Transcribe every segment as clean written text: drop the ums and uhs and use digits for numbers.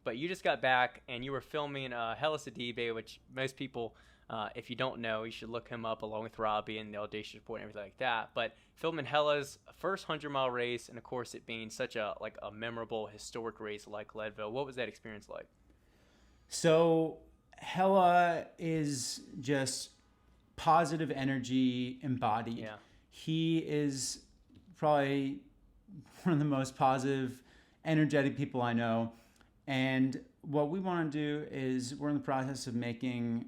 but you just got back and you were filming Hellah Sidibe, which most people, if you don't know, you should look him up along with Robbie and the Audacious Report and everything like that. But filming Hellah's first 100-mile race, and of course it being such a memorable, historic race like Leadville. What was that experience like? So Hellah is just positive energy embodied. Yeah. He is probably one of the most positive, energetic people I know. And what we want to do is we're in the process of making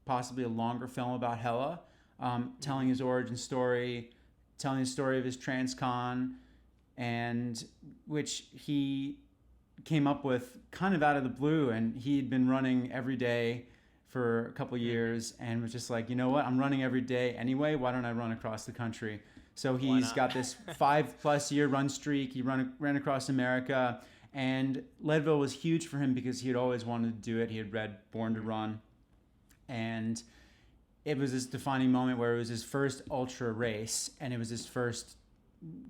possibly a longer film about Hellah, telling his origin story, telling the story of his transcon, and which he came up with kind of out of the blue. And he'd been running every day for a couple years and was just like, you know what, I'm running every day anyway, why don't I run across the country? So he's got this 5+ year run streak. He ran across America, and Leadville was huge for him because he had always wanted to do it. He had read Born to Run, and it was this defining moment where it was his first ultra race, and it was his first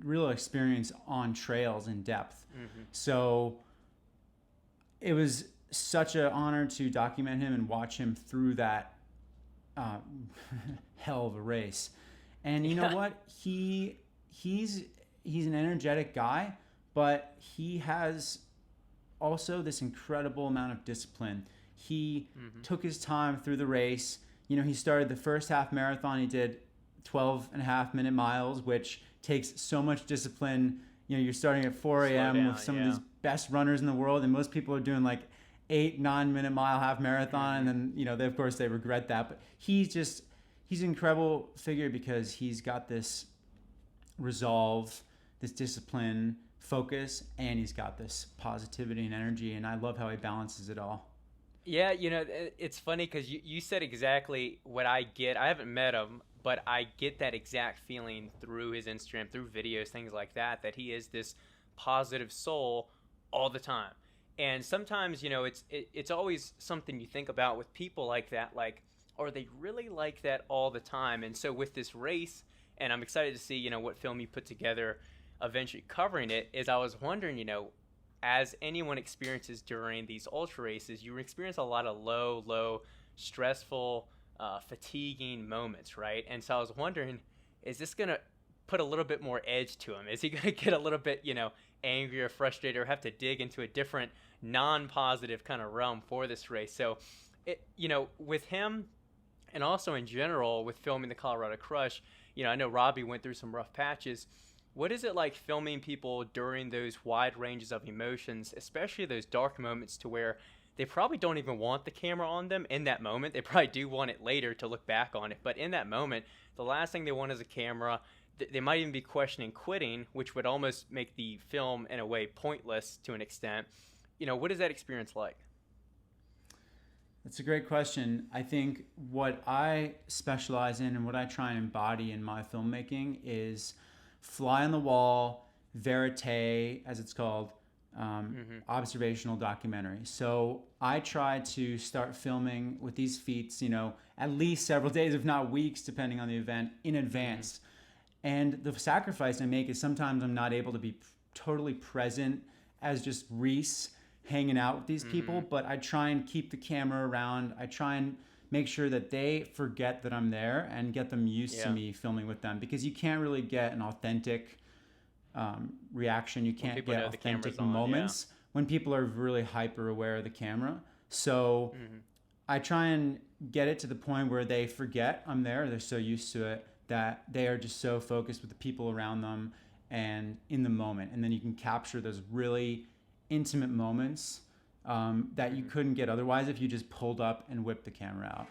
real experience on trails in depth. So it was such an honor to document him and watch him through that hell of a race. And you know what? He's an energetic guy, but he has also this incredible amount of discipline. He took his time through the race. You know, he started the first half marathon. He did 12.5-minute miles, which takes so much discipline. You know, you're starting at 4 a.m. with some of these best runners in the world, and most people are doing like 8-9-minute mile half marathon, and then, you know, of course they regret that. But he's an incredible figure because he's got this resolve, this discipline, focus, and he's got this positivity and energy, and I love how he balances it all. Yeah, you know, it's funny because you said exactly what I get. I haven't met him, but I get that exact feeling through his Instagram, through videos, things like that, that he is this positive soul all the time. And sometimes, you know, it's always something you think about with people like that, like, are they really like that all the time? And so with this race, and I'm excited to see, you know, what film you put together eventually covering it, is I was wondering, you know, as anyone experiences during these ultra races, you experience a lot of low, stressful, fatiguing moments, right? And so I was wondering, is this going to put a little bit more edge to him? Is he going to get a little bit, you know, angry or frustrated, or have to dig into a different non-positive kind of realm for this race? So, you know, with him, and also in general with filming the Colorado Crush, you know, I know Robbie went through some rough patches. What is it like filming people during those wide ranges of emotions, especially those dark moments to where they probably don't even want the camera on them in that moment? They probably do want it later to look back on it, but in that moment, the last thing they want is a camera. They might even be questioning quitting, which would almost make the film in a way pointless to an extent. You know, what is that experience like? That's a great question. I think what I specialize in and what I try and embody in my filmmaking is fly on the wall, verite, as it's called, observational documentary. So I try to start filming with these feats, you know, at least several days, if not weeks, depending on the event, in advance. And the sacrifice I make is sometimes I'm not able to be totally present as just Reece hanging out with these people, but I try and keep the camera around. I try and make sure that they forget that I'm there and get them used to me filming with them, because you can't really get an authentic reaction. You can't get authentic moments when people are really hyper aware of the camera. So I try and get it to the point where they forget I'm there. They're so used to it that they are just so focused with the people around them and in the moment. And then you can capture those really intimate moments that you couldn't get otherwise if you just pulled up and whipped the camera out.